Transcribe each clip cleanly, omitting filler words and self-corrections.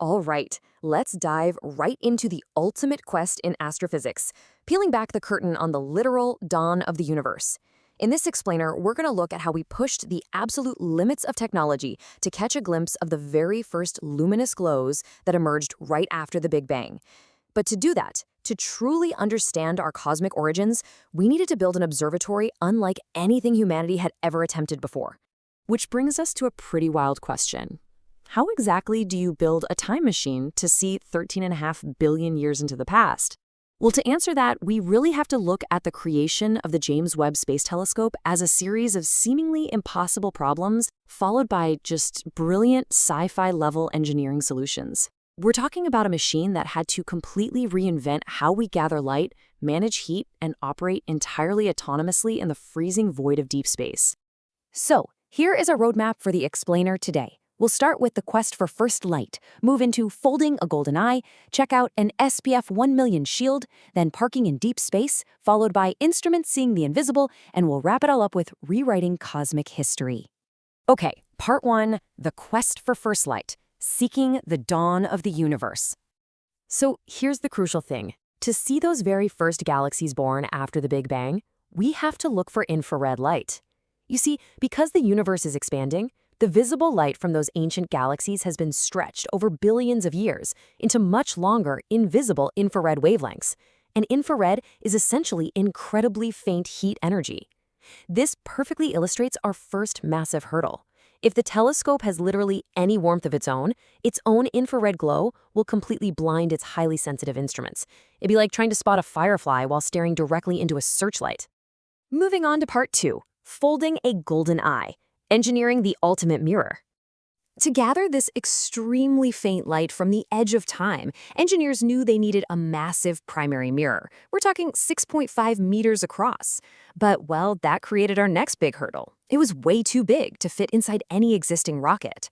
All right, let's dive right into the ultimate quest in astrophysics, peeling back the curtain on the literal dawn of the universe. In this explainer, we're going to look at how we pushed the absolute limits of technology to catch a glimpse of the very first luminous glows that emerged right after the Big Bang. But to do that, to truly understand our cosmic origins, we needed to build an observatory unlike anything humanity had ever attempted before. Which brings us to a pretty wild question. How exactly do you build a time machine to see 13.5 billion years into the past? Well, to answer that, we really have to look at the creation of the James Webb Space Telescope as a series of seemingly impossible problems, followed by just brilliant sci-fi level engineering solutions. We're talking about a machine that had to completely reinvent how we gather light, manage heat, and operate entirely autonomously in the freezing void of deep space. So, here is a roadmap for the explainer today. We'll start with the quest for first light, move into folding a golden eye, check out an SPF 1 million shield, then parking in deep space, followed by instruments seeing the invisible, and we'll wrap it all up with rewriting cosmic history. Okay, part 1, the quest for first light, seeking the dawn of the universe. So here's the crucial thing. To see those very first galaxies born after the Big Bang, we have to look for infrared light. You see, because the universe is expanding, the visible light from those ancient galaxies has been stretched over billions of years into much longer, invisible infrared wavelengths. And infrared is essentially incredibly faint heat energy. This perfectly illustrates our first massive hurdle. If the telescope has literally any warmth of its own infrared glow will completely blind its highly sensitive instruments. It'd be like trying to spot a firefly while staring directly into a searchlight. Moving on to part 2, folding a golden eye. Engineering the ultimate mirror. To gather this extremely faint light from the edge of time, engineers knew they needed a massive primary mirror. We're talking 6.5 meters across. But, well, that created our next big hurdle. It was way too big to fit inside any existing rocket.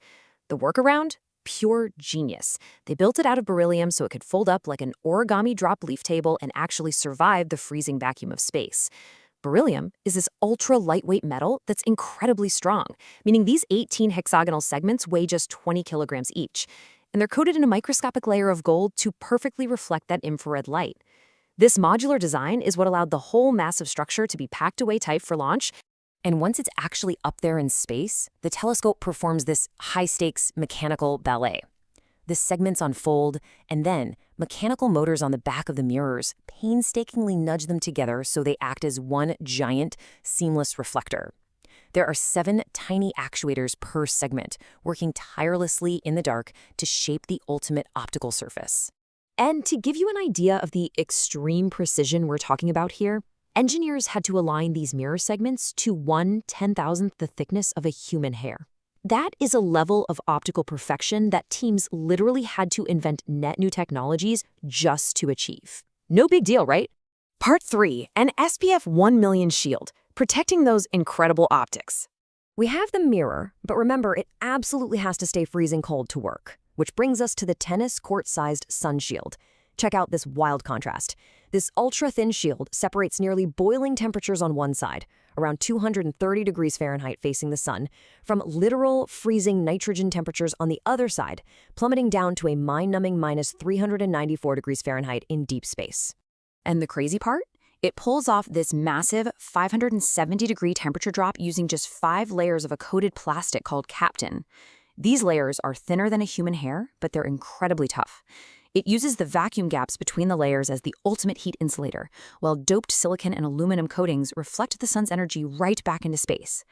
The workaround? Pure genius. They built it out of beryllium so it could fold up like an origami drop leaf table and actually survive the freezing vacuum of space. Beryllium is this ultra-lightweight metal that's incredibly strong, meaning these 18 hexagonal segments weigh just 20 kilograms each, and they're coated in a microscopic layer of gold to perfectly reflect that infrared light. This modular design is what allowed the whole massive structure to be packed away tight for launch, and once it's actually up there in space, the telescope performs this high-stakes mechanical ballet. The segments unfold, and then mechanical motors on the back of the mirrors painstakingly nudge them together so they act as one giant, seamless reflector. There are 7 tiny actuators per segment, working tirelessly in the dark to shape the ultimate optical surface. And to give you an idea of the extreme precision we're talking about here, engineers had to align these mirror segments to 1/10,000th the thickness of a human hair. That is a level of optical perfection that teams literally had to invent net new technologies just to achieve. No big deal, right? Part 3, an SPF 1 million shield, protecting those incredible optics. We have the mirror, but remember, it absolutely has to stay freezing cold to work, which brings us to the tennis court-sized sunshield. Check out this wild contrast. This ultra-thin shield separates nearly boiling temperatures on one side, around 230 degrees Fahrenheit facing the sun, from literal freezing nitrogen temperatures on the other side, plummeting down to a mind-numbing minus 394 degrees Fahrenheit in deep space. And the crazy part? It pulls off this massive 570-degree temperature drop using just 5 layers of a coated plastic called Captain. These layers are thinner than a human hair, but they're incredibly tough. It uses the vacuum gaps between the layers as the ultimate heat insulator, while doped silicon and aluminum coatings reflect the sun's energy right back into space.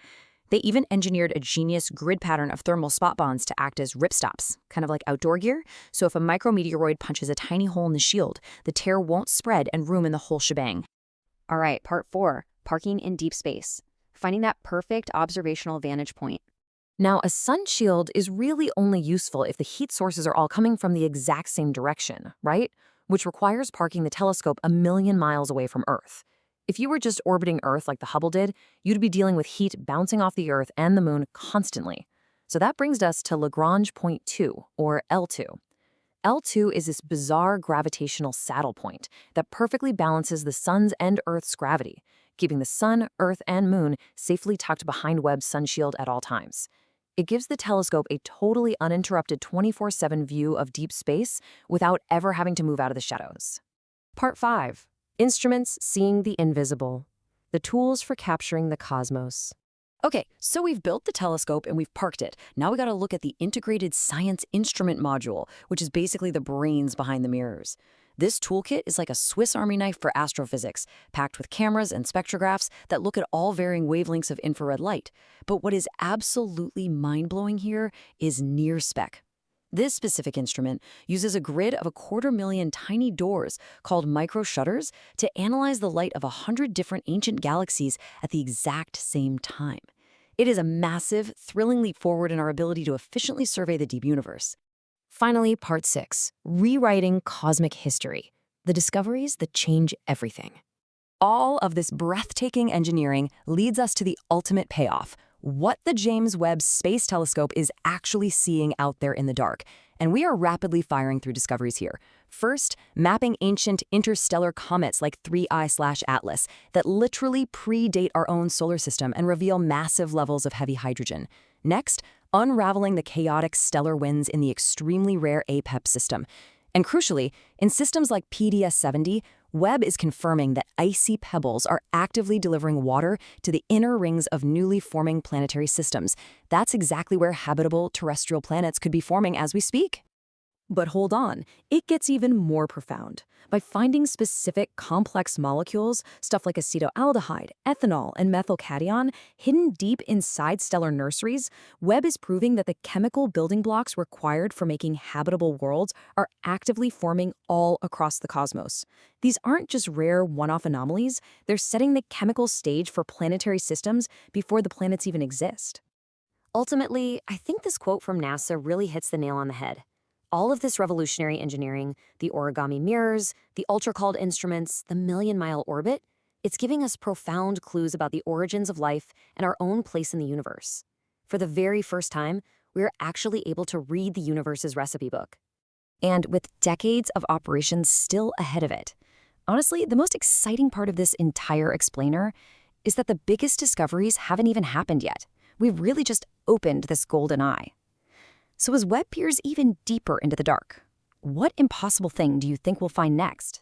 They even engineered a genius grid pattern of thermal spot bonds to act as ripstops, kind of like outdoor gear, so if a micrometeoroid punches a tiny hole in the shield, the tear won't spread and ruin the whole shebang. All right, part 4, parking in deep space. Finding that perfect observational vantage point. Now, a sunshield is really only useful if the heat sources are all coming from the exact same direction, right? Which requires parking the telescope 1 million miles away from Earth. If you were just orbiting Earth like the Hubble did, you'd be dealing with heat bouncing off the Earth and the Moon constantly. So that brings us to Lagrange point 2, or L2. L2 is this bizarre gravitational saddle point that perfectly balances the Sun's and Earth's gravity, keeping the Sun, Earth, and Moon safely tucked behind Webb's sunshield at all times. It gives the telescope a totally uninterrupted 24/7 view of deep space without ever having to move out of the shadows. Part 5. Instruments Seeing the Invisible. The tools for capturing the cosmos. Okay, so we've built the telescope and we've parked it. Now we gotta look at the Integrated Science Instrument Module, which is basically the brains behind the mirrors. This toolkit is like a Swiss Army knife for astrophysics, packed with cameras and spectrographs that look at all varying wavelengths of infrared light. But what is absolutely mind-blowing here is NIRSpec. This specific instrument uses a grid of 250,000 tiny doors called microshutters to analyze the light of 100 different ancient galaxies at the exact same time. It is a massive, thrilling leap forward in our ability to efficiently survey the deep universe. Finally, Part 6. Rewriting Cosmic History. The discoveries that change everything. All of this breathtaking engineering leads us to the ultimate payoff, what the James Webb Space Telescope is actually seeing out there in the dark. And we are rapidly firing through discoveries here. First, mapping ancient interstellar comets like 3I/Atlas that literally predate our own solar system and reveal massive levels of heavy hydrogen. Next, unraveling the chaotic stellar winds in the extremely rare APEP system. And crucially, in systems like PDS-70, Webb is confirming that icy pebbles are actively delivering water to the inner rings of newly forming planetary systems. That's exactly where habitable terrestrial planets could be forming as we speak. But hold on, it gets even more profound. By finding specific complex molecules, stuff like acetaldehyde, ethanol, and methylcation, hidden deep inside stellar nurseries, Webb is proving that the chemical building blocks required for making habitable worlds are actively forming all across the cosmos. These aren't just rare one-off anomalies, they're setting the chemical stage for planetary systems before the planets even exist. Ultimately, I think this quote from NASA really hits the nail on the head. All of this revolutionary engineering, the origami mirrors, the ultra-cold instruments, the million-mile orbit, it's giving us profound clues about the origins of life and our own place in the universe. For the very first time, we're actually able to read the universe's recipe book. And with decades of operations still ahead of it. Honestly, the most exciting part of this entire explainer is that the biggest discoveries haven't even happened yet. We've really just opened this golden eye. So as Webb peers even deeper into the dark, what impossible thing do you think we'll find next?